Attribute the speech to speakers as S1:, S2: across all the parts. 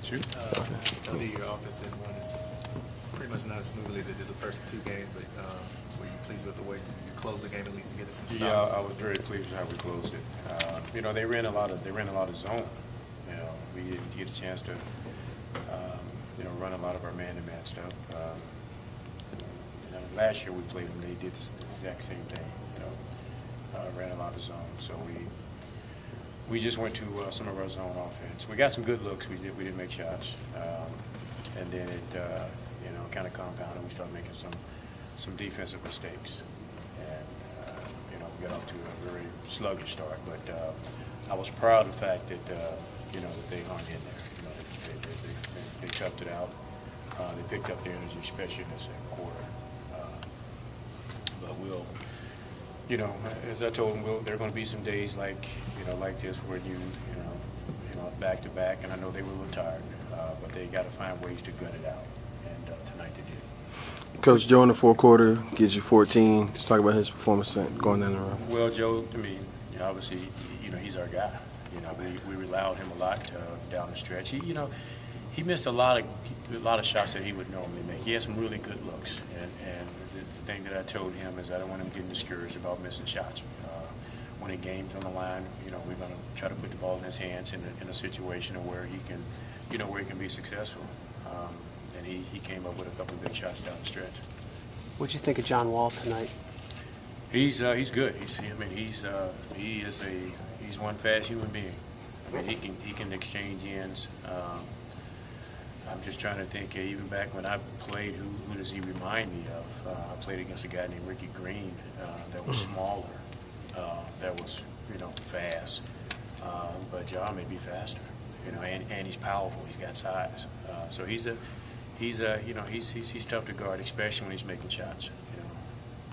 S1: Shoot.
S2: I know that your offense didn't run as pretty much not as smoothly as it did the first two games, but were you pleased with the way you closed the game at least and getting some stops?
S1: Yeah, I was very pleased with how we closed it. They ran a lot of zone. We didn't get a chance to run a lot of our man-to-man stuff. Last year we played them, they did the exact same thing. Ran a lot of zone, so we just went to some of our zone offense. We got some good looks. We did make shots, and then it kind of compounded. We started making some defensive mistakes, and we got off to a very sluggish start. But I was proud of the fact that that they hung in there. They toughed it out. They picked up their energy, especially in the second quarter. But we'll. As I told them, there are going to be some days like this where you back to back, and I know they were a little tired, but they got to find ways to gut it out, and tonight they did.
S3: Coach Joe in the fourth quarter gives you 14. Let's talk about his performance going down the road.
S1: Well, Joe, obviously, he's our guy. We rely on him a lot down the stretch. He missed a lot of shots that he would normally make. He had some really good looks, and the thing that I told him is I don't want him getting discouraged about missing shots. When a game's on the line, we're going to try to put the ball in his hands in a situation where he can be successful. And he came up with a couple of big shots down the stretch.
S4: What'd you think of John Wall tonight?
S1: He's good. He's one fast human being. He can exchange ends. I'm just trying to think, even back when I played, who does he remind me of? I played against a guy named Ricky Green that was smaller, that was, fast. But John may be faster, and he's powerful. He's got size. So he's tough to guard, especially when he's making shots.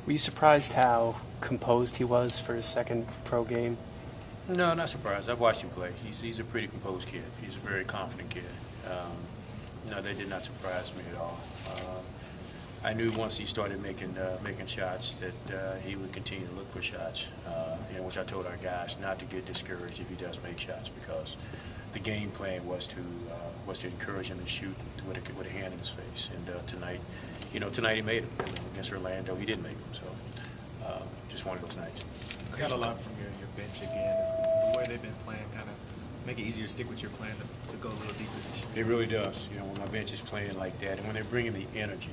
S4: Were you surprised how composed he was for his second pro game?
S1: No, not surprised. I've watched him play. He's a pretty composed kid. He's a very confident kid. No, they did not surprise me at all. I knew once he started making shots that he would continue to look for shots, which I told our guys not to get discouraged if he does make shots, because the game plan was to encourage him to shoot with a hand in his face. And tonight he made them. Against Orlando, he did make them. So just one of those nights.
S2: Got a lot from your bench again. Is the way they've been playing kind of make it easier to stick with your plan to go a little deeper this year?
S1: It really does. When my bench is playing like that, and when they're bringing the energy,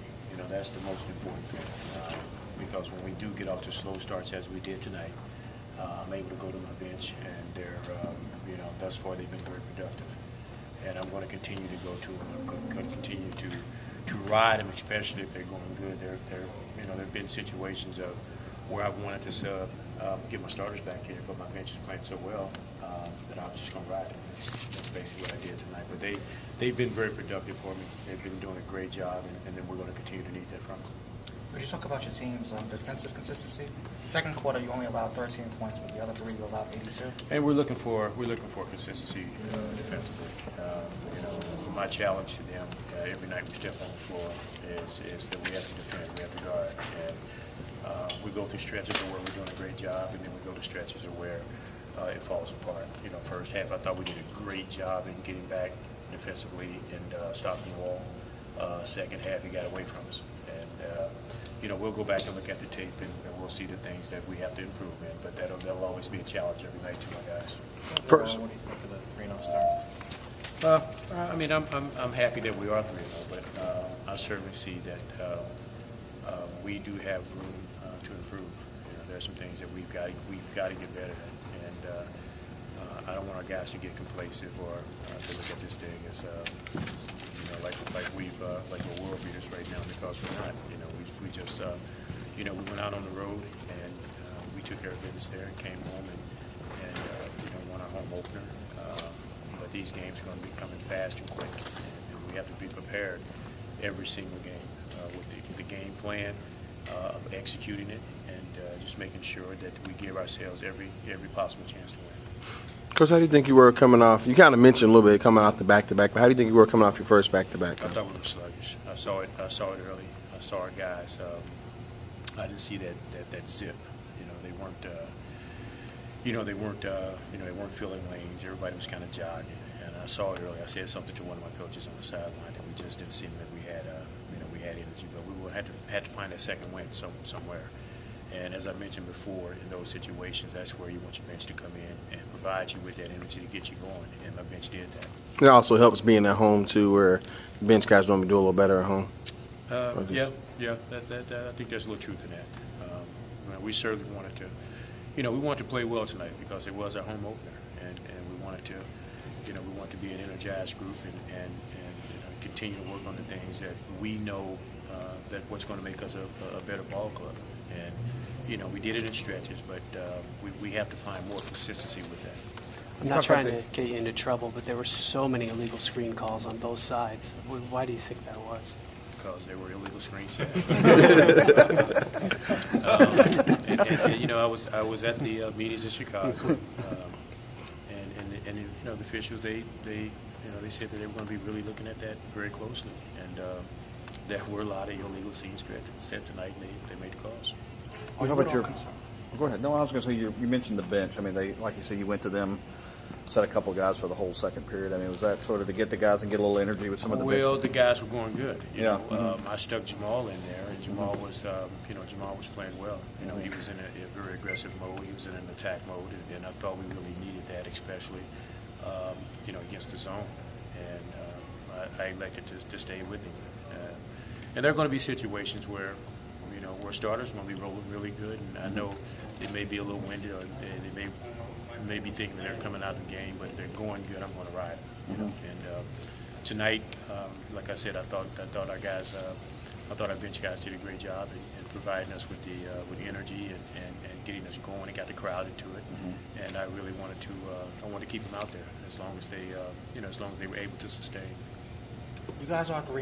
S1: that's the most important thing. Because when we do get off to slow starts, as we did tonight, I'm able to go to my bench, and they're, thus far they've been very productive. And I'm going to continue to go to them. I'm going to continue to ride them, especially if they're going good. There've been situations of where I've wanted to sub, get my starters back here, but my bench is playing so well that I'm just going to ride them. That's basically what I did tonight. But they've been very productive for me. They've been doing a great job, and then we're going to continue to need that from them.
S5: Could you talk about your team's defensive consistency? The second quarter, you only allowed 13 points, but the other three you allowed 82.
S1: And we're looking for consistency defensively. My challenge to them every night we step on the floor is that we have to defend, we have to guard, and we go through stretches of where we're doing a great job, and then we go to stretches of where it falls apart. First half I thought we did a great job in getting back defensively and stopping the wall. Second half he got away from us, and we'll go back and look at the tape, and we'll see the things that we have to improve in. But that'll always be a challenge every night to my guys.
S3: First,
S2: What do you think of the 3-0 start?
S1: I'm happy that we are 3-0, but I certainly see that we do have room to improve. There's some things that we've got to get better at, and I don't want our guys to get complacent or to look at this thing as like we're world beaters right now, because we're not. We just we went out on the road and we took care of business there and came home and won our home opener. But these games are going to be coming fast and quick, and we have to be prepared every single game with the game plan, executing it, and just making sure that we give ourselves every possible chance to win.
S3: Coach, how do you think you were coming off? You kind of mentioned a little bit coming off the back-to-back, but how do you think you were coming off your first back-to-back?
S1: I thought we were sluggish. I saw it early. I saw our guys. I didn't see that zip. They weren't. They weren't filling lanes. Everybody was kind of jogging, and I saw it earlier. I said something to one of my coaches on the sideline, and we just didn't seem that we had energy, but we will had to find that second wind somewhere. And as I mentioned before, in those situations, that's where you want your bench to come in and provide you with that energy to get you going, and my bench did that.
S3: It also helps being at home too, where bench guys normally do a little better at home.
S1: Yeah. I think there's a little truth in that. We certainly wanted to, we wanted to play well tonight because it was our home opener, and we wanted to, we want to be an energized group and continue to work on the things that we know that what's going to make us a better ball club. And we did it in stretches, but we have to find more consistency with that.
S4: I'm not trying to get you into trouble, but there were so many illegal screen calls on both sides. Why do you think that was?
S1: Because they were illegal screens. I was at the meetings in Chicago, and the officials they said that they were going to be really looking at that very closely, and there were a lot of illegal scenes set tonight, and they made the calls.
S5: Are
S6: How
S5: you
S6: about
S5: at
S6: your?
S5: all concerned?
S6: Go ahead. No, I was going to say you mentioned the bench. I mean, like you said, you went to them, set a couple of guys for the whole second period. I mean, was that sort of to get the guys and get a little energy with some of the bench?
S1: Well, the guys were going good.
S6: Yeah.
S1: I stuck Jamal in there, and Jamal was, Jamal was playing well. He was in a very aggressive mode. He was in an attack mode, and I thought we really needed that, especially, against the zone. And I elected to stay with him. And there are going to be situations where, where starters are going to be rolling really good, and I know it may be a little windy, or they may be thinking that they're coming out of the game, but if they're going good, I'm going to ride. And tonight, like I said, I thought our guys, I thought our bench guys did a great job in providing us with the energy and getting us going. It got the crowd into it, and I really wanted to keep them out there as long as they, as long as they were able to sustain.
S5: You guys are 3-0.